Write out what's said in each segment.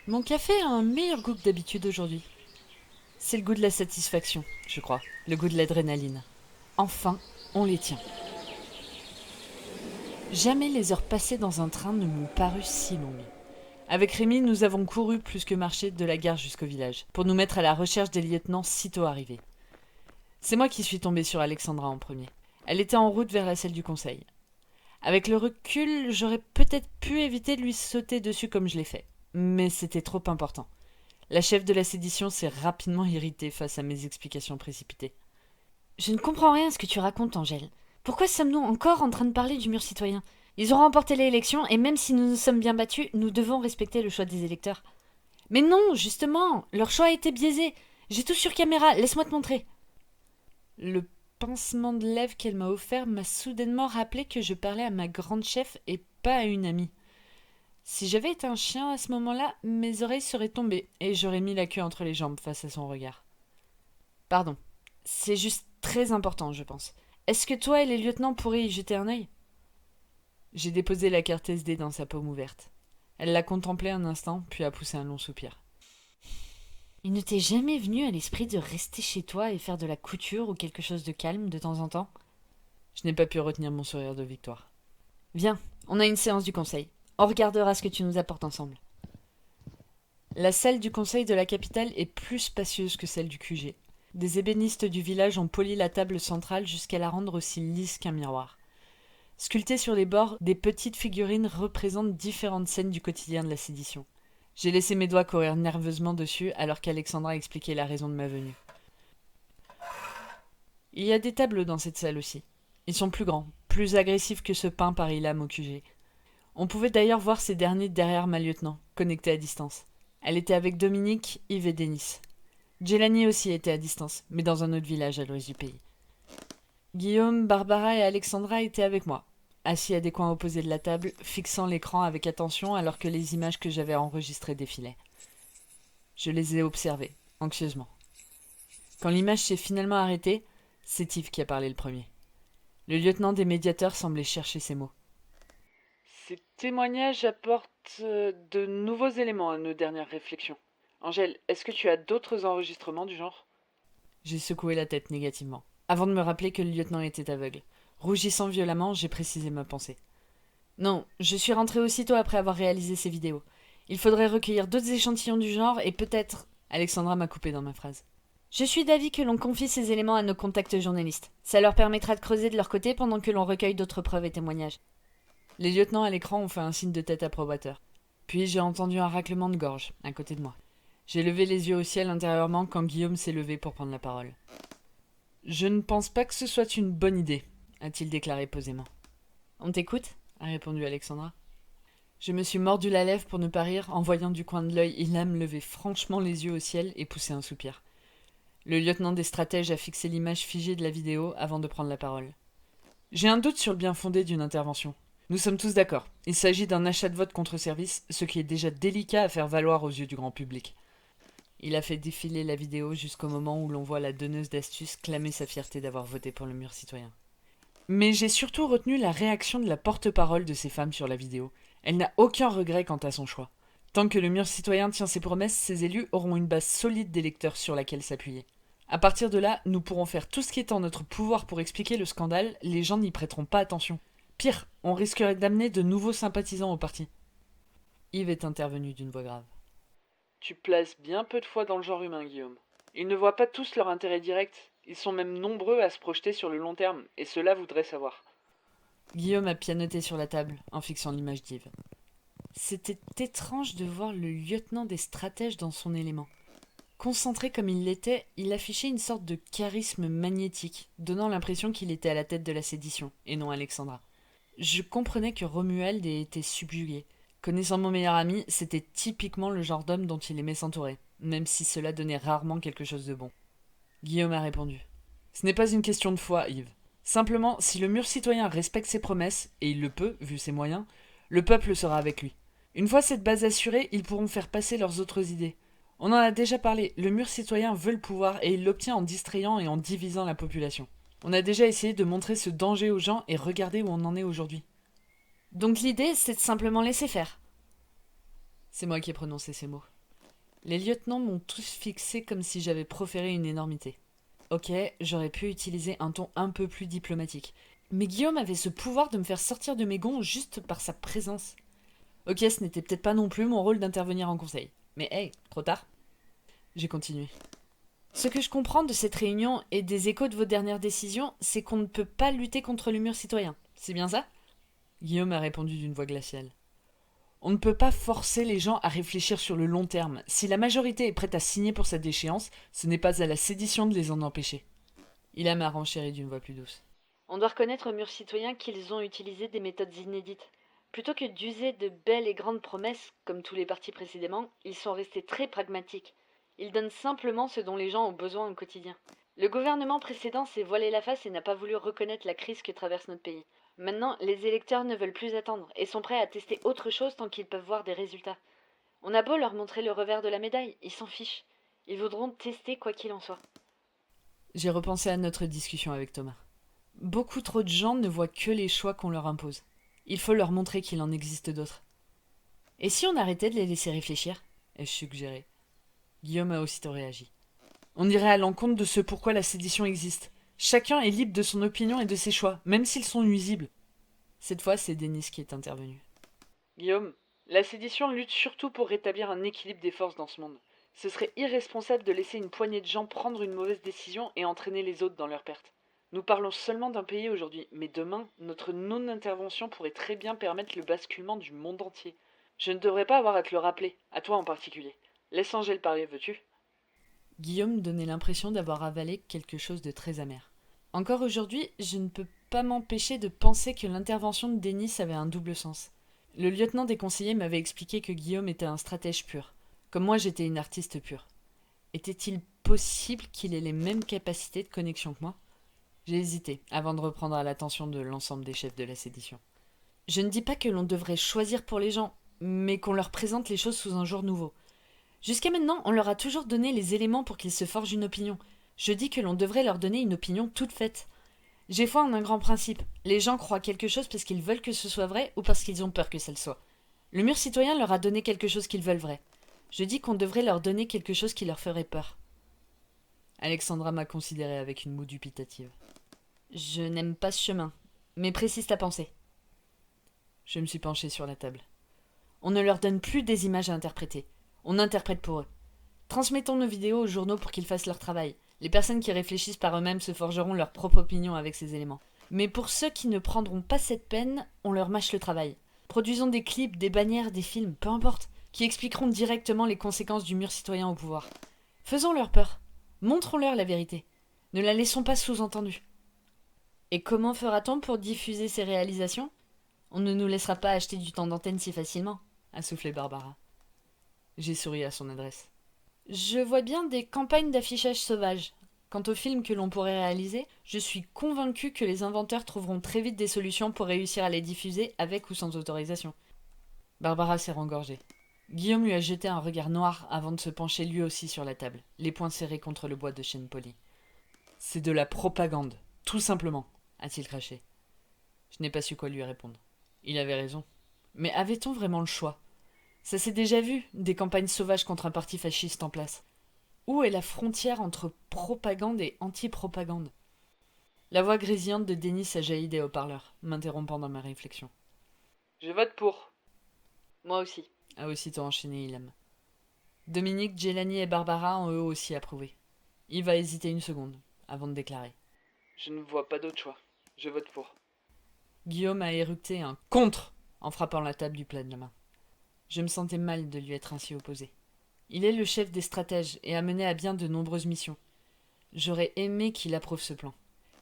Mon café a un meilleur goût que d'habitude aujourd'hui. C'est le goût de la satisfaction, je crois. Le goût de l'adrénaline. Enfin, on les tient. Jamais les heures passées dans un train ne m'ont paru si longues. Avec Rémi, nous avons couru plus que marché de la gare jusqu'au village, pour nous mettre à la recherche des lieutenants sitôt arrivés. C'est moi qui suis tombée sur Alexandra en premier. Elle était en route vers la salle du conseil. Avec le recul, j'aurais peut-être pu éviter de lui sauter dessus comme je l'ai fait. Mais c'était trop important. La chef de la sédition s'est rapidement irritée face à mes explications précipitées. Je ne comprends rien à ce que tu racontes, Angèle. Pourquoi sommes-nous encore en train de parler du mur citoyen? Ils ont remporté l'élection et même si nous nous sommes bien battus, nous devons respecter le choix des électeurs. Mais non, justement, leur choix a été biaisé. J'ai tout sur caméra, laisse-moi te montrer. Le pincement de lèvres qu'elle m'a offert m'a soudainement rappelé que je parlais à ma grande chef et pas à une amie. Si j'avais été un chien à ce moment-là, mes oreilles seraient tombées et j'aurais mis la queue entre les jambes face à son regard. Pardon, c'est juste très important, je pense. Est-ce que toi et les lieutenants pourraient y jeter un œil? J'ai déposé la carte SD dans sa paume ouverte. Elle l'a contemplée un instant, puis a poussé un long soupir. Il ne t'est jamais venu à l'esprit de rester chez toi et faire de la couture ou quelque chose de calme de temps en temps? Je n'ai pas pu retenir mon sourire de victoire. Viens, on a une séance du conseil. On regardera ce que tu nous apportes ensemble. La salle du conseil de la capitale est plus spacieuse que celle du QG. Des ébénistes du village ont poli la table centrale jusqu'à la rendre aussi lisse qu'un miroir. Sculptées sur les bords, des petites figurines représentent différentes scènes du quotidien de la sédition. J'ai laissé mes doigts courir nerveusement dessus alors qu'Alexandra expliquait la raison de ma venue. Il y a des tableaux dans cette salle aussi. Ils sont plus grands, plus agressifs que ceux peints par Ilham au QG. On pouvait d'ailleurs voir ces derniers derrière ma lieutenant, connectée à distance. Elle était avec Dominique, Yves et Denis. Jelani aussi était à distance, mais dans un autre village à l'ouest du pays. Guillaume, Barbara et Alexandra étaient avec moi, assis à des coins opposés de la table, fixant l'écran avec attention alors que les images que j'avais enregistrées défilaient. Je les ai observées, anxieusement. Quand l'image s'est finalement arrêtée, c'est Yves qui a parlé le premier. Le lieutenant des médiateurs semblait chercher ses mots. Ces témoignages apportent de nouveaux éléments à nos dernières réflexions. Angèle, est-ce que tu as d'autres enregistrements du genre? J'ai secoué la tête négativement, avant de me rappeler que le lieutenant était aveugle. Rougissant violemment, j'ai précisé ma pensée. Non, je suis rentrée aussitôt après avoir réalisé ces vidéos. Il faudrait recueillir d'autres échantillons du genre et peut-être... Alexandra m'a coupé dans ma phrase. Je suis d'avis que l'on confie ces éléments à nos contacts journalistes. Ça leur permettra de creuser de leur côté pendant que l'on recueille d'autres preuves et témoignages. Les lieutenants à l'écran ont fait un signe de tête approbateur. Puis j'ai entendu un raclement de gorge, à côté de moi. J'ai levé les yeux au ciel intérieurement quand Guillaume s'est levé pour prendre la parole. Je ne pense pas que ce soit une bonne idée, a-t-il déclaré posément. On t'écoute? A répondu Alexandra. Je me suis mordu la lèvre pour ne pas rire en voyant du coin de l'œil Ilham lever franchement les yeux au ciel et pousser un soupir. Le lieutenant des stratèges a fixé l'image figée de la vidéo avant de prendre la parole. J'ai un doute sur le bien fondé d'une intervention. Nous sommes tous d'accord. Il s'agit d'un achat de vote contre service, ce qui est déjà délicat à faire valoir aux yeux du grand public. Il a fait défiler la vidéo jusqu'au moment où l'on voit la donneuse d'astuces clamer sa fierté d'avoir voté pour le mur citoyen. Mais j'ai surtout retenu la réaction de la porte-parole de ces femmes sur la vidéo. Elle n'a aucun regret quant à son choix. Tant que le mur citoyen tient ses promesses, ses élus auront une base solide d'électeurs sur laquelle s'appuyer. À partir de là, nous pourrons faire tout ce qui est en notre pouvoir pour expliquer le scandale, les gens n'y prêteront pas attention. Pire, on risquerait d'amener de nouveaux sympathisants au parti. Yves est intervenu d'une voix grave. Tu places bien peu de foi dans le genre humain, Guillaume. Ils ne voient pas tous leur intérêt direct. Ils sont même nombreux à se projeter sur le long terme, et cela voudrait savoir. Guillaume a pianoté sur la table, en fixant l'image d'Yves. C'était étrange de voir le lieutenant des stratèges dans son élément. Concentré comme il l'était, il affichait une sorte de charisme magnétique, donnant l'impression qu'il était à la tête de la sédition, et non Alexandra. Je comprenais que Romuald ait été subjugué. Connaissant mon meilleur ami, c'était typiquement le genre d'homme dont il aimait s'entourer, même si cela donnait rarement quelque chose de bon. Guillaume a répondu. Ce n'est pas une question de foi, Yves. Simplement, si le mur citoyen respecte ses promesses, et il le peut, vu ses moyens, le peuple sera avec lui. Une fois cette base assurée, ils pourront faire passer leurs autres idées. On en a déjà parlé, le mur citoyen veut le pouvoir et il l'obtient en distrayant et en divisant la population. On a déjà essayé de montrer ce danger aux gens et regardez où on en est aujourd'hui. Donc l'idée, c'est de simplement laisser faire. C'est moi qui ai prononcé ces mots. Les lieutenants m'ont tous fixé comme si j'avais proféré une énormité. Ok, j'aurais pu utiliser un ton un peu plus diplomatique. Mais Guillaume avait ce pouvoir de me faire sortir de mes gonds juste par sa présence. Ok, ce n'était peut-être pas non plus mon rôle d'intervenir en conseil. Mais hey, trop tard. J'ai continué. Ce que je comprends de cette réunion et des échos de vos dernières décisions, c'est qu'on ne peut pas lutter contre le mur citoyen. C'est bien ça? Guillaume a répondu d'une voix glaciale. On ne peut pas forcer les gens à réfléchir sur le long terme. Si la majorité est prête à signer pour cette déchéance, ce n'est pas à la sédition de les en empêcher. Ilham a renchéri d'une voix plus douce. On doit reconnaître au mur citoyen qu'ils ont utilisé des méthodes inédites. Plutôt que d'user de belles et grandes promesses, comme tous les partis précédemment, ils sont restés très pragmatiques. Ils donnent simplement ce dont les gens ont besoin au quotidien. Le gouvernement précédent s'est voilé la face et n'a pas voulu reconnaître la crise que traverse notre pays. Maintenant, les électeurs ne veulent plus attendre et sont prêts à tester autre chose tant qu'ils peuvent voir des résultats. On a beau leur montrer le revers de la médaille, ils s'en fichent. Ils voudront tester quoi qu'il en soit. J'ai repensé à notre discussion avec Thomas. Beaucoup trop de gens ne voient que les choix qu'on leur impose. Il faut leur montrer qu'il en existe d'autres. Et si on arrêtait de les laisser réfléchir? Ai-je suggéré. Guillaume a aussitôt réagi. On irait à l'encontre de ce pourquoi la sédition existe. Chacun est libre de son opinion et de ses choix, même s'ils sont nuisibles. Cette fois, c'est Denis qui est intervenu. Guillaume, la sédition lutte surtout pour rétablir un équilibre des forces dans ce monde. Ce serait irresponsable de laisser une poignée de gens prendre une mauvaise décision et entraîner les autres dans leur perte. Nous parlons seulement d'un pays aujourd'hui, mais demain, notre non-intervention pourrait très bien permettre le basculement du monde entier. Je ne devrais pas avoir à te le rappeler, à toi en particulier. Laisse Angèle parler, veux-tu? Guillaume donnait l'impression d'avoir avalé quelque chose de très amer. Encore aujourd'hui, je ne peux pas m'empêcher de penser que l'intervention de Denis avait un double sens. Le lieutenant des conseillers m'avait expliqué que Guillaume était un stratège pur, comme moi j'étais une artiste pure. Était-il possible qu'il ait les mêmes capacités de connexion que moi? J'ai hésité avant de reprendre à l'attention de l'ensemble des chefs de la sédition. Je ne dis pas que l'on devrait choisir pour les gens, mais qu'on leur présente les choses sous un jour nouveau. Jusqu'à maintenant, on leur a toujours donné les éléments pour qu'ils se forgent une opinion. Je dis que l'on devrait leur donner une opinion toute faite. J'ai foi en un grand principe. Les gens croient quelque chose parce qu'ils veulent que ce soit vrai ou parce qu'ils ont peur que ça le soit. Le mur citoyen leur a donné quelque chose qu'ils veulent vrai. Je dis qu'on devrait leur donner quelque chose qui leur ferait peur. Alexandra m'a considéré avec une moue dubitative. Je n'aime pas ce chemin, mais précise ta pensée. Je me suis penché sur la table. On ne leur donne plus des images à interpréter. On interprète pour eux. Transmettons nos vidéos aux journaux pour qu'ils fassent leur travail. Les personnes qui réfléchissent par eux-mêmes se forgeront leur propre opinion avec ces éléments. Mais pour ceux qui ne prendront pas cette peine, on leur mâche le travail. Produisons des clips, des bannières, des films, peu importe, qui expliqueront directement les conséquences du mur citoyen au pouvoir. Faisons leur peur. Montrons-leur la vérité. Ne la laissons pas sous-entendue. Et comment fera-t-on pour diffuser ces réalisations? On ne nous laissera pas acheter du temps d'antenne si facilement, a soufflé Barbara. J'ai souri à son adresse. Je vois bien des campagnes d'affichage sauvage. Quant aux films que l'on pourrait réaliser, je suis convaincue que les inventeurs trouveront très vite des solutions pour réussir à les diffuser avec ou sans autorisation. Barbara s'est rengorgée. Guillaume lui a jeté un regard noir avant de se pencher lui aussi sur la table, les poings serrés contre le bois de chêne poli. C'est de la propagande, tout simplement, a-t-il craché. Je n'ai pas su quoi lui répondre. Il avait raison. Mais avait-on vraiment le choix? Ça s'est déjà vu, des campagnes sauvages contre un parti fasciste en place. Où est la frontière entre propagande et anti-propagande? La voix grésillante de Denis a jailli des haut-parleurs, m'interrompant dans ma réflexion. Je vote pour. Moi aussi, a aussitôt enchaîné Ilham. Dominique, Jelani et Barbara ont eux aussi approuvé. Il va hésiter une seconde, avant de déclarer. Je ne vois pas d'autre choix. Je vote pour. Guillaume a éructé un contre en frappant la table du plat de la main. Je me sentais mal de lui être ainsi opposé. Il est le chef des stratèges et a mené à bien de nombreuses missions. J'aurais aimé qu'il approuve ce plan.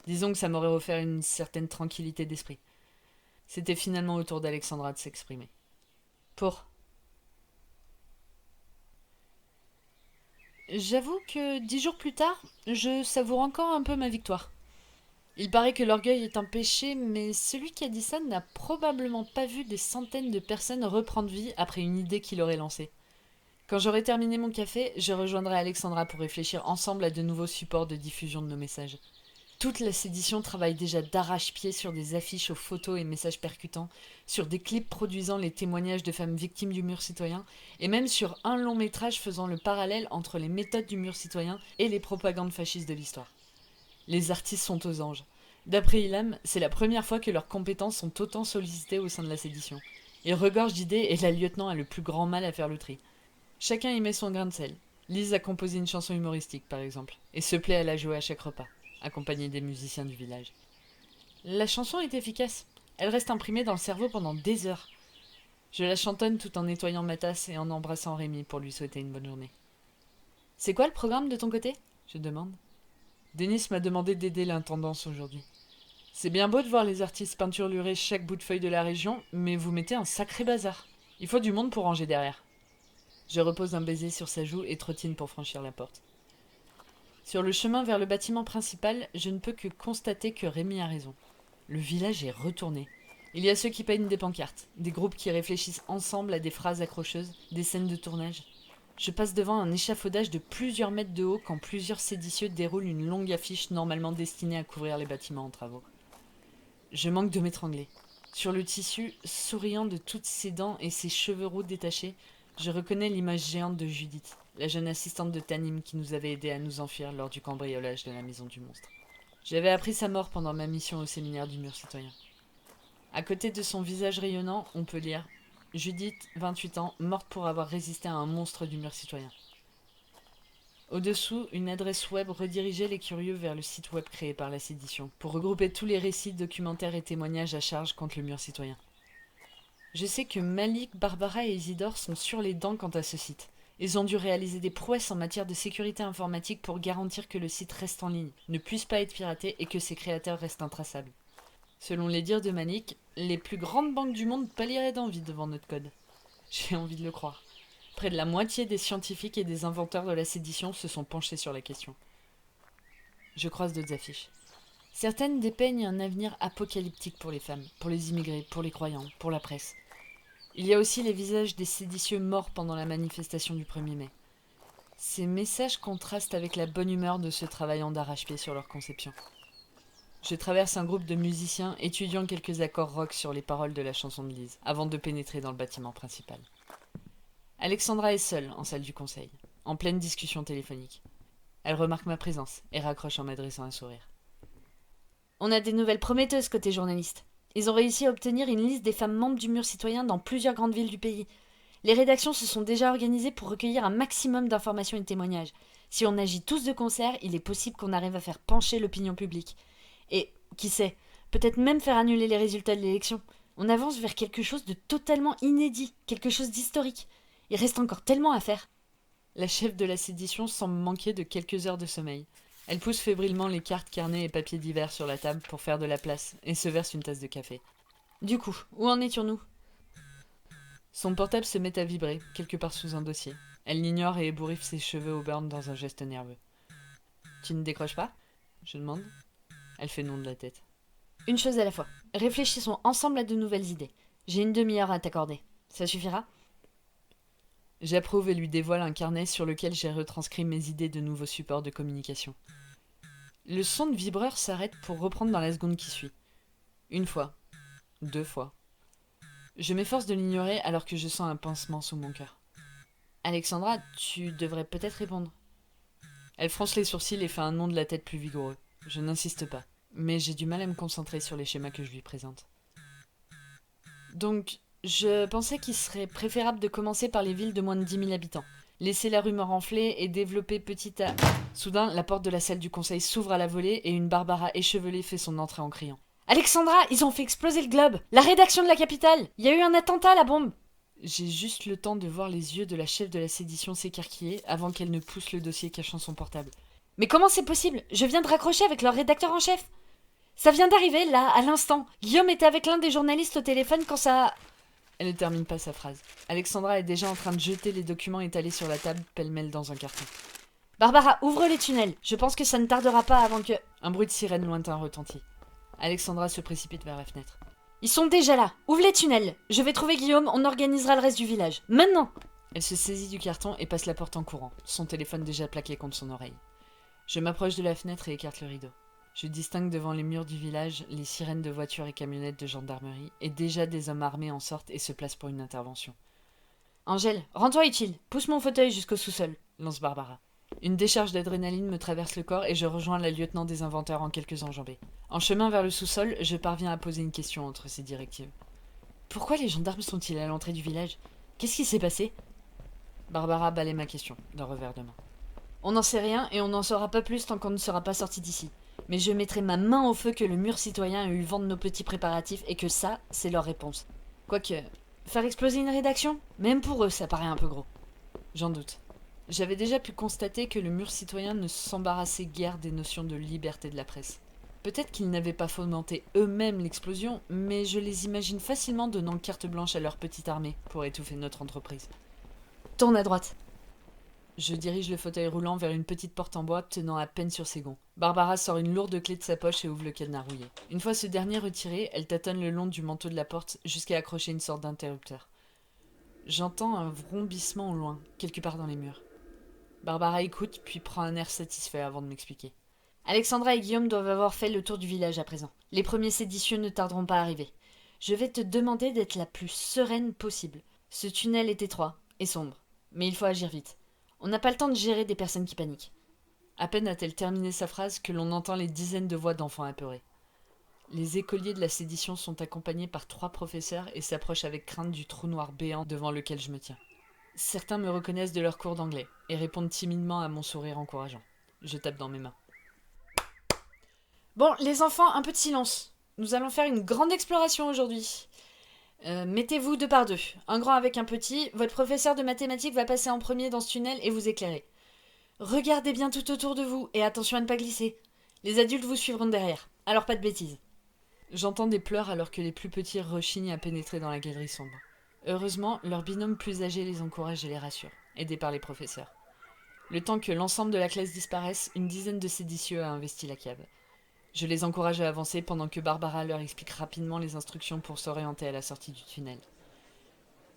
Disons que ça m'aurait offert une certaine tranquillité d'esprit. C'était finalement au tour d'Alexandra de s'exprimer. Pour. J'avoue que 10 jours plus tard, je savoure encore un peu ma victoire. Il paraît que l'orgueil est un péché, mais celui qui a dit ça n'a probablement pas vu des centaines de personnes reprendre vie après une idée qu'il aurait lancée. Quand j'aurai terminé mon café, je rejoindrai Alexandra pour réfléchir ensemble à de nouveaux supports de diffusion de nos messages. Toute la sédition travaille déjà d'arrache-pied sur des affiches aux photos et messages percutants, sur des clips produisant les témoignages de femmes victimes du mur citoyen, et même sur un long métrage faisant le parallèle entre les méthodes du mur citoyen et les propagandes fascistes de l'histoire. Les artistes sont aux anges. D'après Ilham, c'est la première fois que leurs compétences sont autant sollicitées au sein de la sédition. Ils regorgent d'idées et la lieutenant a le plus grand mal à faire le tri. Chacun y met son grain de sel. Lise a composé une chanson humoristique, par exemple, et se plaît à la jouer à chaque repas, accompagnée des musiciens du village. La chanson est efficace. Elle reste imprimée dans le cerveau pendant des heures. Je la chantonne tout en nettoyant ma tasse et en embrassant Rémi pour lui souhaiter une bonne journée. C'est quoi le programme de ton côté ? Je demande. Denis m'a demandé d'aider l'intendance aujourd'hui. C'est bien beau de voir les artistes peinturlurer chaque bout de feuille de la région, mais vous mettez un sacré bazar. Il faut du monde pour ranger derrière. Je repose un baiser sur sa joue et trottine pour franchir la porte. Sur le chemin vers le bâtiment principal, je ne peux que constater que Rémi a raison. Le village est retourné. Il y a ceux qui peignent des pancartes, des groupes qui réfléchissent ensemble à des phrases accrocheuses, des scènes de tournage. Je passe devant un échafaudage de plusieurs mètres de haut quand plusieurs séditieux déroulent une longue affiche normalement destinée à couvrir les bâtiments en travaux. Je manque de m'étrangler. Sur le tissu, souriant de toutes ses dents et ses cheveux roux détachés, je reconnais l'image géante de Judith, la jeune assistante de Tanim qui nous avait aidés à nous enfuir lors du cambriolage de la maison du monstre. J'avais appris sa mort pendant ma mission au séminaire du mur citoyen. À côté de son visage rayonnant, on peut lire « Judith, 28 ans, morte pour avoir résisté à un monstre du mur citoyen ». Au-dessous, une adresse web redirigeait les curieux vers le site web créé par la sédition, pour regrouper tous les récits, documentaires et témoignages à charge contre le mur citoyen. Je sais que Malik, Barbara et Isidore sont sur les dents quant à ce site. Ils ont dû réaliser des prouesses en matière de sécurité informatique pour garantir que le site reste en ligne, ne puisse pas être piraté et que ses créateurs restent intraçables. Selon les dires de Malik, les plus grandes banques du monde pâliraient d'envie devant notre code. J'ai envie de le croire. Près de la moitié des scientifiques et des inventeurs de la sédition se sont penchés sur la question. Je croise d'autres affiches. Certaines dépeignent un avenir apocalyptique pour les femmes, pour les immigrés, pour les croyants, pour la presse. Il y a aussi les visages des séditieux morts pendant la manifestation du 1er mai. Ces messages contrastent avec la bonne humeur de ceux travaillant d'arrache-pied sur leur conception. Je traverse un groupe de musiciens étudiant quelques accords rock sur les paroles de la chanson de Lise, avant de pénétrer dans le bâtiment principal. Alexandra est seule en salle du conseil, en pleine discussion téléphonique. Elle remarque ma présence et raccroche en m'adressant un sourire. On a des nouvelles prometteuses côté journaliste. Ils ont réussi à obtenir une liste des femmes membres du mur citoyen dans plusieurs grandes villes du pays. Les rédactions se sont déjà organisées pour recueillir un maximum d'informations et de témoignages. Si on agit tous de concert, il est possible qu'on arrive à faire pencher l'opinion publique. Et, qui sait, peut-être même faire annuler les résultats de l'élection. On avance vers quelque chose de totalement inédit, quelque chose d'historique. Il reste encore tellement à faire. La chef de la sédition semble manquer de quelques heures de sommeil. Elle pousse fébrilement les cartes, carnets et papiers divers sur la table pour faire de la place et se verse une tasse de café. Du coup, où en étions-nous ? Son portable se met à vibrer, quelque part sous un dossier. Elle l'ignore et ébouriffe ses cheveux au burn dans un geste nerveux. « Tu ne décroches pas ?» je demande. Elle fait non de la tête. Une chose à la fois. Réfléchissons ensemble à de nouvelles idées. J'ai une demi-heure à t'accorder. Ça suffira ? J'approuve et lui dévoile un carnet sur lequel j'ai retranscrit mes idées de nouveaux supports de communication. Le son de vibreur s'arrête pour reprendre dans la seconde qui suit. 1 fois. 2 fois. Je m'efforce de l'ignorer alors que je sens un pincement sous mon cœur. Alexandra, tu devrais peut-être répondre. Elle fronce les sourcils et fait un nom de la tête plus vigoureux. Je n'insiste pas, mais j'ai du mal à me concentrer sur les schémas que je lui présente. Donc, je pensais qu'il serait préférable de commencer par les villes de moins de 10 000 habitants. Laisser la rumeur enfler et développer petit à... Soudain, la porte de la salle du conseil s'ouvre à la volée et une Barbara échevelée fait son entrée en criant. « Alexandra, ils ont fait exploser le globe! La rédaction de la capitale! Il y a eu un attentat à la bombe !» J'ai juste le temps de voir les yeux de la chef de la sédition s'écarquiller avant qu'elle ne pousse le dossier cachant son portable. « Mais comment c'est possible? Je viens de raccrocher avec leur rédacteur en chef. Ça vient d'arriver, là, à l'instant. Guillaume était avec l'un des journalistes au téléphone quand ça... » Elle ne termine pas sa phrase. Alexandra est déjà en train de jeter les documents étalés sur la table, pêle-mêle dans un carton. « Barbara, ouvre les tunnels. Je pense que ça ne tardera pas avant que... » Un bruit de sirène lointain retentit. Alexandra se précipite vers la fenêtre. « Ils sont déjà là. Ouvre les tunnels. Je vais trouver Guillaume, on organisera le reste du village. Maintenant !» Elle se saisit du carton et passe la porte en courant, son téléphone déjà plaqué contre son oreille. Je m'approche de la fenêtre et écarte le rideau. Je distingue devant les murs du village les sirènes de voitures et camionnettes de gendarmerie, et déjà des hommes armés en sortent et se placent pour une intervention. Angèle, rends-toi utile, pousse mon fauteuil jusqu'au sous-sol, Lance Barbara. Une décharge d'adrénaline me traverse le corps et je rejoins la lieutenant des inventeurs en quelques enjambées. En chemin vers le sous-sol, je parviens à poser une question entre ces directives. Pourquoi les gendarmes sont-ils à l'entrée du village? Qu'est-ce qui s'est passé? Barbara balaie ma question, d'un revers de main. On n'en sait rien et on n'en saura pas plus tant qu'on ne sera pas sorti d'ici. Mais je mettrai ma main au feu que le mur citoyen a eu vent de nos petits préparatifs et que ça, c'est leur réponse. Quoique, faire exploser une rédaction, même pour eux, ça paraît un peu gros. J'en doute. J'avais déjà pu constater que le mur citoyen ne s'embarrassait guère des notions de liberté de la presse. Peut-être qu'ils n'avaient pas fomenté eux-mêmes l'explosion, mais je les imagine facilement donnant carte blanche à leur petite armée pour étouffer notre entreprise. Tourne à droite. Je dirige le fauteuil roulant vers une petite porte en bois tenant à peine sur ses gonds. Barbara sort une lourde clé de sa poche et ouvre le cadenas rouillé. Une fois ce dernier retiré, elle tâtonne le long du manteau de la porte jusqu'à accrocher une sorte d'interrupteur. J'entends un vrombissement au loin, quelque part dans les murs. Barbara écoute, puis prend un air satisfait avant de m'expliquer. Alexandra et Guillaume doivent avoir fait le tour du village à présent. Les premiers séditieux ne tarderont pas à arriver. Je vais te demander d'être la plus sereine possible. Ce tunnel est étroit et sombre, mais il faut agir vite. On n'a pas le temps de gérer des personnes qui paniquent. À peine a-t-elle terminé sa phrase que l'on entend les dizaines de voix d'enfants apeurés. Les écoliers de la sédition sont accompagnés par 3 professeurs et s'approchent avec crainte du trou noir béant devant lequel je me tiens. Certains me reconnaissent de leur cours d'anglais et répondent timidement à mon sourire encourageant. Je tape dans mes mains. Bon, les enfants, un peu de silence. Nous allons faire une grande exploration aujourd'hui. Mettez-vous 2 par 2, un grand avec un petit. Votre professeur de mathématiques va passer en premier dans ce tunnel et vous éclairer. Regardez bien tout autour de vous et attention à ne pas glisser. Les adultes vous suivront derrière, alors pas de bêtises. J'entends des pleurs alors que les plus petits rechignent à pénétrer dans la galerie sombre. Heureusement, leur binôme plus âgé les encourage et les rassure, aidés par les professeurs. Le temps que l'ensemble de la classe disparaisse, une dizaine de séditieux a investi la cave. Je les encourage à avancer pendant que Barbara leur explique rapidement les instructions pour s'orienter à la sortie du tunnel.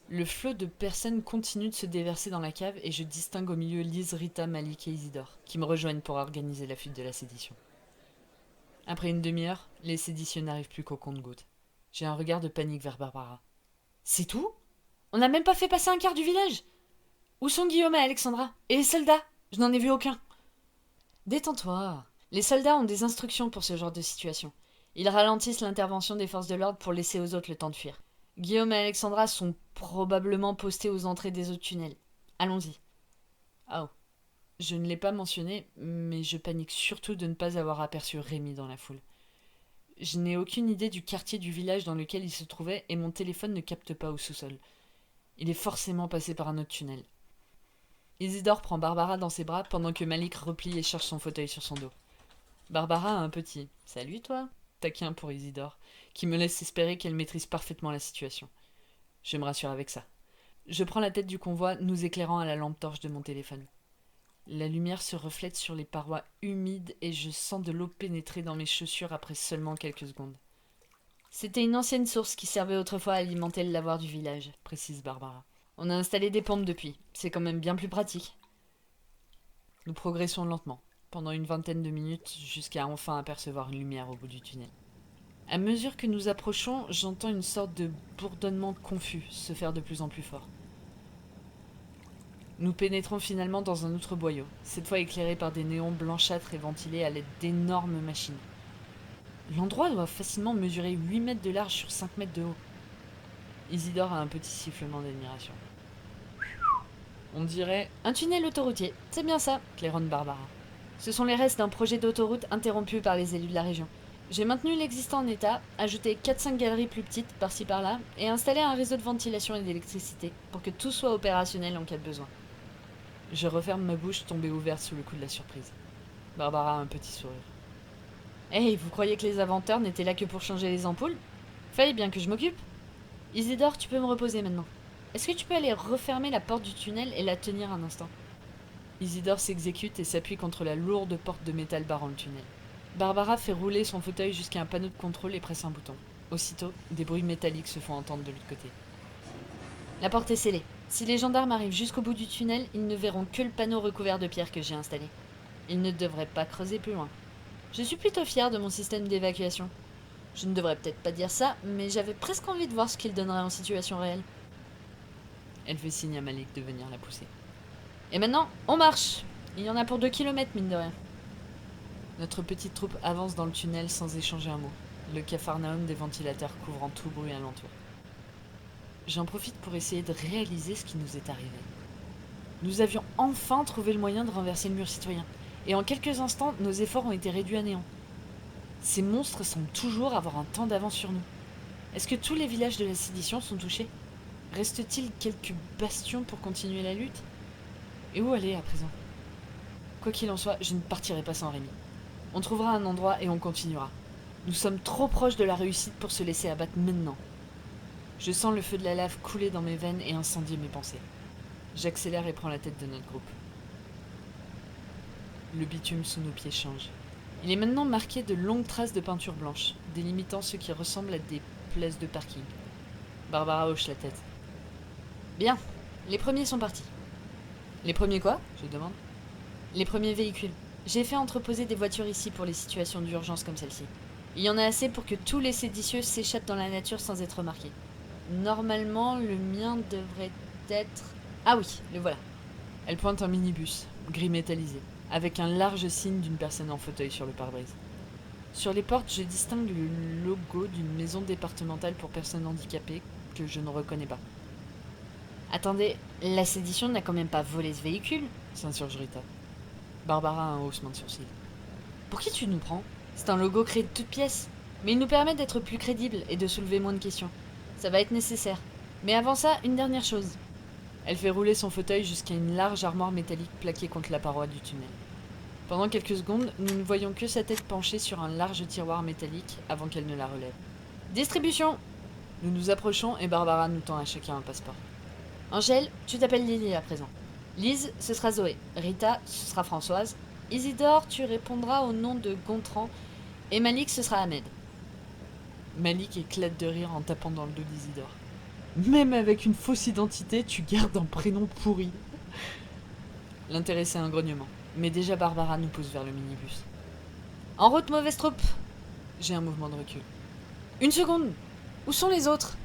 Le flot de personnes continue de se déverser dans la cave et je distingue au milieu Lise, Rita, Malik et Isidore, qui me rejoignent pour organiser la fuite de la sédition. Après une demi-heure, les séditieux n'arrivent plus qu'au compte-gouttes. J'ai un regard de panique vers Barbara. C'est tout? On n'a même pas fait passer un quart du village? Où sont Guillaume et Alexandra? Et les soldats? Je n'en ai vu aucun. Détends-toi. Les soldats ont des instructions pour ce genre de situation. Ils ralentissent l'intervention des forces de l'ordre pour laisser aux autres le temps de fuir. Guillaume et Alexandra sont probablement postés aux entrées des autres tunnels. Allons-y. Oh. Je ne l'ai pas mentionné, mais je panique surtout de ne pas avoir aperçu Rémi dans la foule. Je n'ai aucune idée du quartier du village dans lequel il se trouvait et mon téléphone ne capte pas au sous-sol. Il est forcément passé par un autre tunnel. Isidore prend Barbara dans ses bras pendant que Malik replie et cherche son fauteuil sur son dos. Barbara a un petit « Salut toi !» taquin pour Isidore, qui me laisse espérer qu'elle maîtrise parfaitement la situation. Je me rassure avec ça. Je prends la tête du convoi, nous éclairant à la lampe torche de mon téléphone. La lumière se reflète sur les parois humides et je sens de l'eau pénétrer dans mes chaussures après seulement quelques secondes. C'était une ancienne source qui servait autrefois à alimenter le lavoir du village, précise Barbara. On a installé des pompes depuis, c'est quand même bien plus pratique. Nous progressons lentement, pendant une vingtaine de minutes, jusqu'à enfin apercevoir une lumière au bout du tunnel. À mesure que nous approchons, j'entends une sorte de bourdonnement confus se faire de plus en plus fort. Nous pénétrons finalement dans un autre boyau, cette fois éclairé par des néons blanchâtres et ventilés à l'aide d'énormes machines. L'endroit doit facilement mesurer 8 mètres de large sur 5 mètres de haut. Isidore a un petit sifflement d'admiration. On dirait un tunnel autoroutier, c'est bien ça, claironne Barbara. Ce sont les restes d'un projet d'autoroute interrompu par les élus de la région. J'ai maintenu l'existant en état, ajouté 4-5 galeries plus petites par-ci par-là et installé un réseau de ventilation et d'électricité pour que tout soit opérationnel en cas de besoin. Je referme ma bouche tombée ouverte sous le coup de la surprise. Barbara a un petit sourire. Hey, vous croyez que les inventeurs n'étaient là que pour changer les ampoules? Fallait bien que je m'occupe. Isidore, tu peux me reposer maintenant. Est-ce que tu peux aller refermer la porte du tunnel et la tenir un instant? Isidore s'exécute et s'appuie contre la lourde porte de métal barrant le tunnel. Barbara fait rouler son fauteuil jusqu'à un panneau de contrôle et presse un bouton. Aussitôt, des bruits métalliques se font entendre de l'autre côté. La porte est scellée. Si les gendarmes arrivent jusqu'au bout du tunnel, ils ne verront que le panneau recouvert de pierres que j'ai installé. Ils ne devraient pas creuser plus loin. Je suis plutôt fière de mon système d'évacuation. Je ne devrais peut-être pas dire ça, mais j'avais presque envie de voir ce qu'il donnerait en situation réelle. Elle fait signe à Malik de venir la pousser. Et maintenant, on marche. Il y en a pour 2 kilomètres, mine de rien. Notre petite troupe avance dans le tunnel sans échanger un mot, le capharnaüm des ventilateurs couvrant tout bruit alentour. J'en profite pour essayer de réaliser ce qui nous est arrivé. Nous avions enfin trouvé le moyen de renverser le mur citoyen, et en quelques instants, nos efforts ont été réduits à néant. Ces monstres semblent toujours avoir un temps d'avance sur nous. Est-ce que tous les villages de la sédition sont touchés? Reste-t-il quelques bastions pour continuer la lutte? Et où aller à présent? Quoi qu'il en soit, je ne partirai pas sans Rémi. On trouvera un endroit et on continuera. Nous sommes trop proches de la réussite pour se laisser abattre maintenant. Je sens le feu de la lave couler dans mes veines et incendier mes pensées. J'accélère et prends la tête de notre groupe. Le bitume sous nos pieds change. Il est maintenant marqué de longues traces de peinture blanche, délimitant ce qui ressemble à des places de parking. Barbara hoche la tête. Bien, les premiers sont partis. Les premiers quoi? Je demande. Les premiers véhicules. J'ai fait entreposer des voitures ici pour les situations d'urgence comme celle-ci. Il y en a assez pour que tous les séditieux s'échappent dans la nature sans être remarqués. Normalement, le mien devrait être... Ah oui, le voilà. Elle pointe un minibus, gris métallisé, avec un large signe d'une personne en fauteuil sur le pare-brise. Sur les portes, je distingue le logo d'une maison départementale pour personnes handicapées que je ne reconnais pas. Attendez, la sédition n'a quand même pas volé ce véhicule? S'insurge Rita. Barbara a un haussement de sourcils. Pour qui tu nous prends? C'est un logo créé de toutes pièces. Mais il nous permet d'être plus crédibles et de soulever moins de questions. Ça va être nécessaire. Mais avant ça, une dernière chose. Elle fait rouler son fauteuil jusqu'à une large armoire métallique plaquée contre la paroi du tunnel. Pendant quelques secondes, nous ne voyons que sa tête penchée sur un large tiroir métallique avant qu'elle ne la relève. Distribution! Nous nous approchons et Barbara nous tend à chacun un passeport. Angèle, tu t'appelles Lily à présent. Lise, ce sera Zoé. Rita, ce sera Françoise. Isidore, tu répondras au nom de Gontran. Et Malik, ce sera Ahmed. Malik éclate de rire en tapant dans le dos d'Isidore. Même avec une fausse identité, tu gardes un prénom pourri. L'intéressé a un grognement, mais déjà Barbara nous pousse vers le minibus. En route, mauvaise troupe! J'ai un mouvement de recul. Une seconde! Où sont les autres?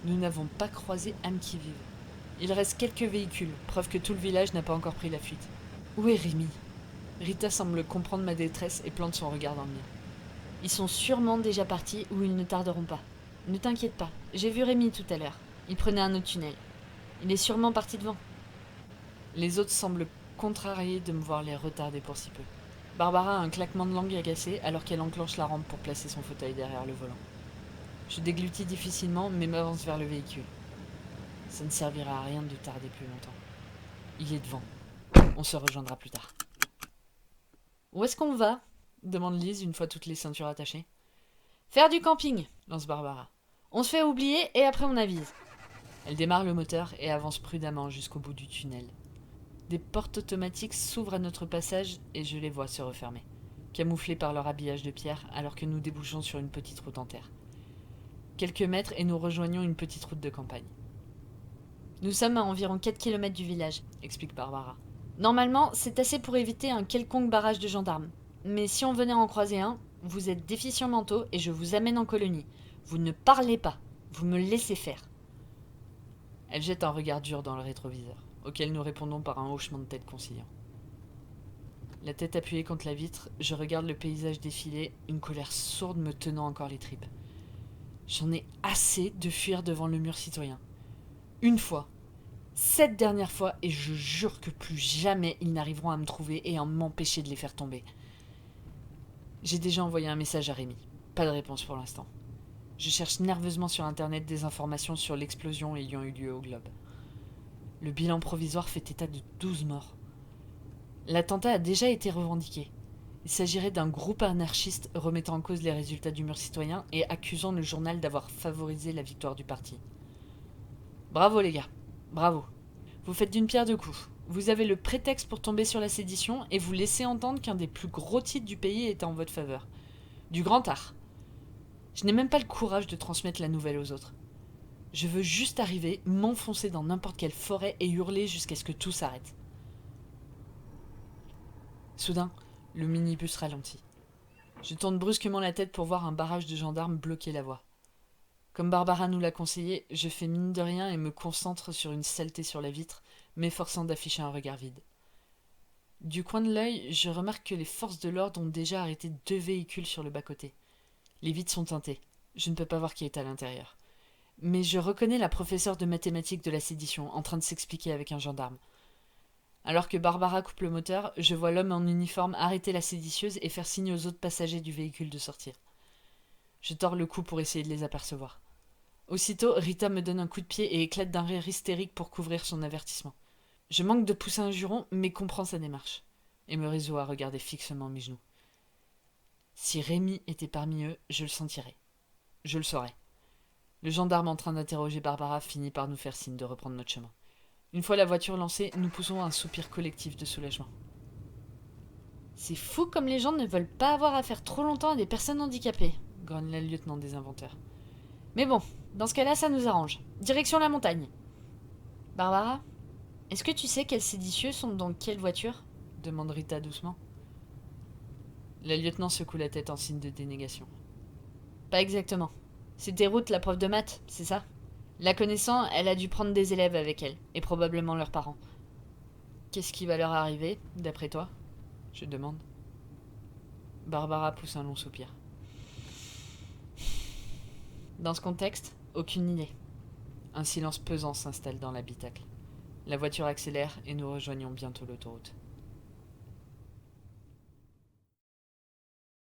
Nous n'avons pas croisé âme qui vive. Il reste quelques véhicules, preuve que tout le village n'a pas encore pris la fuite. Où est Rémi? Rita semble comprendre ma détresse et plante son regard dans le mien. Ils sont sûrement déjà partis ou ils ne tarderont pas. Ne t'inquiète pas, j'ai vu Rémi tout à l'heure. Il prenait un autre tunnel. Il est sûrement parti devant. Les autres semblent contrariés de me voir les retarder pour si peu. Barbara a un claquement de langue agacé alors qu'elle enclenche la rampe pour placer son fauteuil derrière le volant. Je déglutis difficilement mais m'avance vers le véhicule. Ça ne servira à rien de tarder plus longtemps. Il est devant. On se rejoindra plus tard. Où est-ce qu'on va? Demande Lise une fois toutes les ceintures attachées. Faire du camping, lance Barbara. On se fait oublier et après on avise. Elle démarre le moteur et avance prudemment jusqu'au bout du tunnel. Des portes automatiques s'ouvrent à notre passage et je les vois se refermer, camouflées par leur habillage de pierre alors que nous débouchons sur une petite route en terre. Quelques mètres et nous rejoignons une petite route de campagne. Nous sommes à environ 4 km du village, explique Barbara. Normalement, c'est assez pour éviter un quelconque barrage de gendarmes. Mais si on venait en croiser un, vous êtes déficients mentaux et je vous amène en colonie. Vous ne parlez pas, vous me laissez faire. Elle jette un regard dur dans le rétroviseur, auquel nous répondons par un hochement de tête conciliant. La tête appuyée contre la vitre, je regarde le paysage défiler, une colère sourde me tenant encore les tripes. J'en ai assez de fuir devant le mur citoyen. Une fois, cette dernière fois, et je jure que plus jamais ils n'arriveront à me trouver et à m'empêcher de les faire tomber. J'ai déjà envoyé un message à Rémi. Pas de réponse pour l'instant. Je cherche nerveusement sur internet des informations sur l'explosion ayant eu lieu au globe. Le bilan provisoire fait état de 12 morts. L'attentat a déjà été revendiqué. Il s'agirait d'un groupe anarchiste remettant en cause les résultats du mur citoyen et accusant le journal d'avoir favorisé la victoire du parti. Bravo les gars, bravo. Vous faites d'une pierre deux coups. Vous avez le prétexte pour tomber sur la sédition et vous laissez entendre qu'un des plus gros titres du pays est en votre faveur. Du grand art. Je n'ai même pas le courage de transmettre la nouvelle aux autres. Je veux juste arriver, m'enfoncer dans n'importe quelle forêt et hurler jusqu'à ce que tout s'arrête. Soudain, Le minibus ralentit. Je tourne brusquement la tête pour voir un barrage de gendarmes bloquer la voie. Comme Barbara nous l'a conseillé, je fais mine de rien et me concentre sur une saleté sur la vitre, m'efforçant d'afficher un regard vide. Du coin de l'œil, je remarque que les forces de l'ordre ont déjà arrêté 2 véhicules sur le bas-côté. Les vitres sont teintées. Je ne peux pas voir qui est à l'intérieur. Mais je reconnais la professeure de mathématiques de la sédition en train de s'expliquer avec un gendarme. Alors que Barbara coupe le moteur, je vois l'homme en uniforme arrêter la séditieuse et faire signe aux autres passagers du véhicule de sortir. Je tords le cou pour essayer de les apercevoir. Aussitôt, Rita me donne un coup de pied et éclate d'un rire hystérique pour couvrir son avertissement. Je manque de pousser un juron, mais comprends sa démarche, et me résous à regarder fixement mes genoux. Si Rémi était parmi eux, je le sentirais. Je le saurais. Le gendarme en train d'interroger Barbara finit par nous faire signe de reprendre notre chemin. Une fois la voiture lancée, nous poussons un soupir collectif de soulagement. C'est fou comme les gens ne veulent pas avoir à faire trop longtemps à des personnes handicapées, Grogne le lieutenant des inventeurs. Mais bon, dans ce cas-là, ça nous arrange. Direction la montagne. Barbara, est-ce que tu sais quels séditieux sont dans quelle voiture ? Demande Rita doucement. La lieutenant secoue la tête en signe de dénégation. Pas exactement. C'était Ruth, la prof de maths, c'est ça ? La connaissant, elle a dû prendre des élèves avec elle, et probablement leurs parents. Qu'est-ce qui va leur arriver, d'après toi ? Je demande. Barbara pousse un long soupir. Dans ce contexte, aucune idée. Un silence pesant s'installe dans l'habitacle. La voiture accélère et nous rejoignons bientôt l'autoroute.